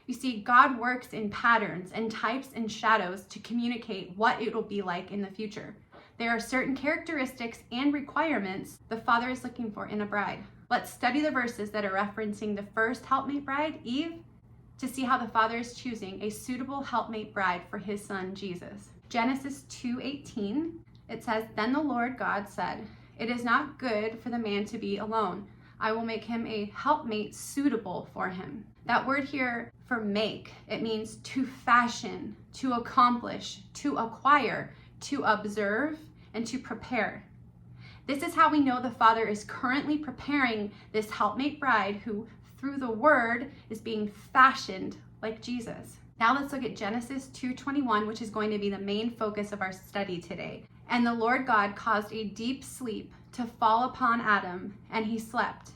You see, God works in patterns and types and shadows to communicate what it will be like in the future. There are certain characteristics and requirements the Father is looking for in a bride. Let's study the verses that are referencing the first helpmate bride, Eve, to see how the Father is choosing a suitable helpmate bride for his son, Jesus. Genesis 2:18, it says, "Then the Lord God said, 'It is not good for the man to be alone. I will make him a helpmate suitable for him.'" That word here for make, it means to fashion, to accomplish, to acquire, to observe, and to prepare. This is how we know the Father is currently preparing this helpmate bride who, through the word, is being fashioned like Jesus. Now let's look at Genesis 2:21, which is going to be the main focus of our study today. "And the Lord God caused a deep sleep to fall upon Adam, and he slept.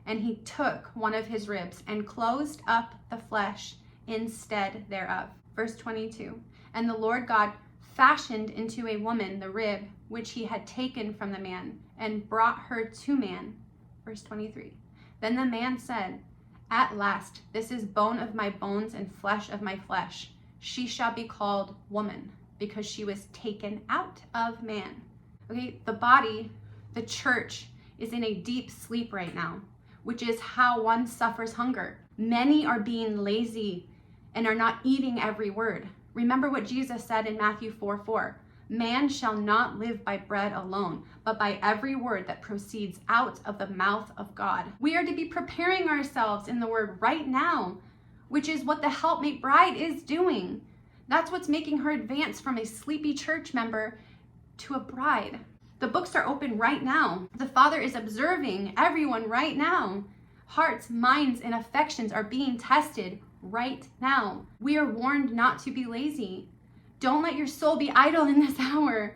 And he took one of his ribs and closed up the flesh instead thereof." Verse 22, "And the Lord God fashioned into a woman the rib which he had taken from the man, and brought her to man." Verse 23, "Then the man said, 'At last, this is bone of my bones and flesh of my flesh. She shall be called woman, because she was taken out of man.'" Okay, the body, the church, is in a deep sleep right now, which is how one suffers hunger. Many are being lazy and are not eating every word. Remember what Jesus said in Matthew 4:4, "Man shall not live by bread alone, but by every word that proceeds out of the mouth of God." We are to be preparing ourselves in the word right now, which is what the helpmate bride is doing. That's what's making her advance from a sleepy church member to a bride. The books are open right now. The Father is observing everyone right now. Hearts, minds, and affections are being tested right now. We are warned not to be lazy. Don't let your soul be idle in this hour.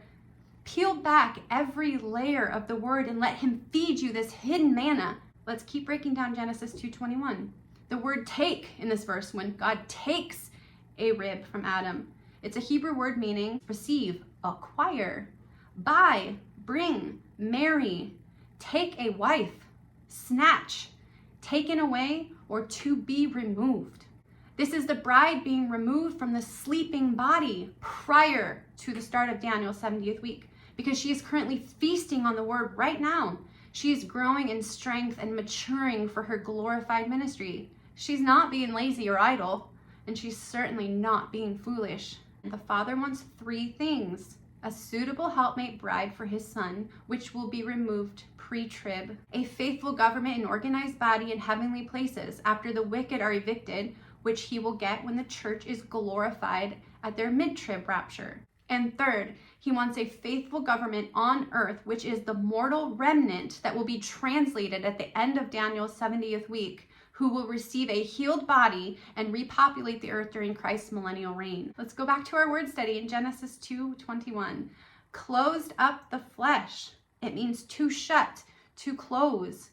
Peel back every layer of the word and let him feed you this hidden manna. Let's keep breaking down Genesis 2:21. The word take in this verse, when God takes a rib from Adam, it's a Hebrew word meaning receive, acquire, buy, bring, marry, take a wife, snatch, taken away, or to be removed. This is the bride being removed from the sleeping body prior to the start of Daniel's 70th week, because she is currently feasting on the word right now. She is growing in strength and maturing for her glorified ministry. She's not being lazy or idle, and she's certainly not being foolish. The Father wants three things: a suitable helpmate bride for his son, which will be removed pre-trib, a faithful government and organized body in heavenly places after the wicked are evicted, which he will get when the church is glorified at their mid-trib rapture. And third, he wants a faithful government on earth, which is the mortal remnant that will be translated at the end of Daniel's 70th week, who will receive a healed body and repopulate the earth during Christ's millennial reign. Let's go back to our word study in Genesis 2:21. Closed up the flesh. It means to shut, to close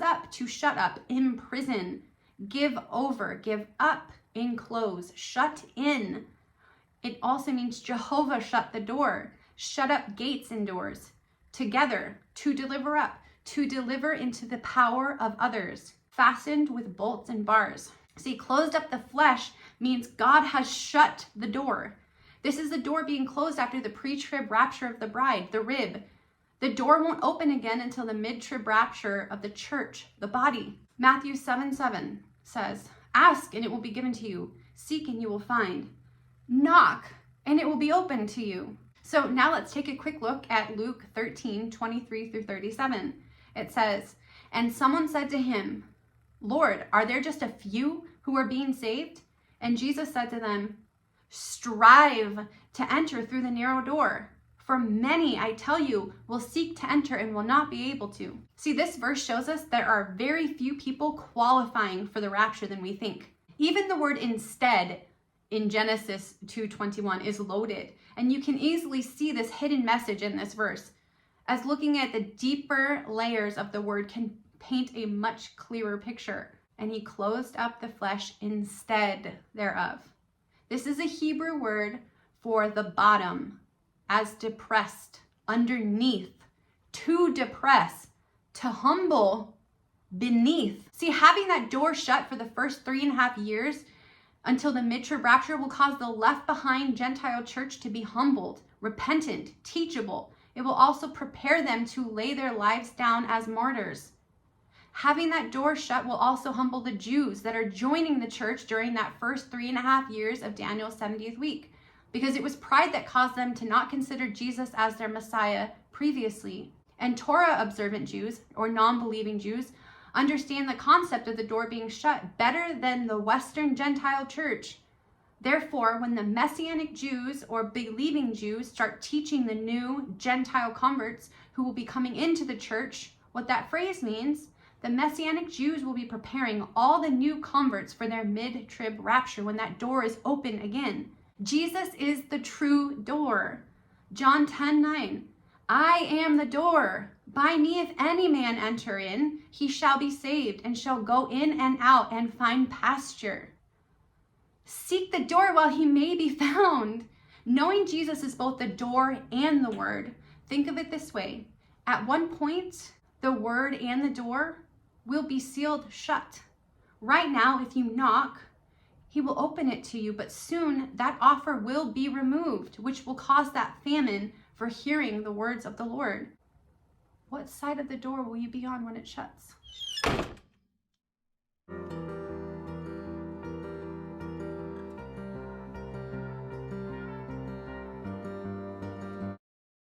up, to shut up, imprison, give over, give up, enclose, shut in. It also means Jehovah shut the door, shut up gates and doors. Together, to deliver up, to deliver into the power of others, fastened with bolts and bars. See, closed up the flesh means God has shut the door. This is the door being closed after the pre-trib rapture of the bride, the rib. The door won't open again until the mid-trib rapture of the church, the body. Matthew 7:7 says, "Ask and it will be given to you. Seek and you will find. Knock and it will be open to you." So now let's take a quick look at Luke 13:23 through 37. It says, "And someone said to him, 'Lord, are there just a few who are being saved?' And Jesus said to them, 'Strive to enter through the narrow door. For many, I tell you, will seek to enter and will not be able to.'" See, this verse shows us there are very few people qualifying for the rapture than we think. Even the word instead in Genesis 2:21 is loaded, and you can easily see this hidden message in this verse, as looking at the deeper layers of the word can paint a much clearer picture. "And he closed up the flesh instead thereof." This is a Hebrew word for the bottom, as depressed, underneath, to depress, to humble, beneath. See, having that door shut for the first 3.5 years until the mid-trib rapture will cause the left behind Gentile church to be humbled, repentant, teachable. It will also prepare them to lay their lives down as martyrs. Having that door shut will also humble the Jews that are joining the church during that first 3.5 years of Daniel's 70th week, because it was pride that caused them to not consider Jesus as their Messiah previously. And Torah observant Jews, or non-believing Jews, understand the concept of the door being shut better than the Western Gentile church. Therefore, when the Messianic Jews or believing Jews start teaching the new Gentile converts who will be coming into the church what that phrase means, the Messianic Jews will be preparing all the new converts for their mid-trib rapture when that door is open again. Jesus is the true door. John 10:9. I am the door. By me, if any man enter in, he shall be saved and shall go in and out and find pasture. Seek the door while he may be found. Knowing Jesus is both the door and the word, think of it this way. At one point, the word and the door will be sealed shut. Right now, if you knock, he will open it to you, but soon that offer will be removed, which will cause that famine for hearing the words of the Lord. What side of the door will you be on when it shuts?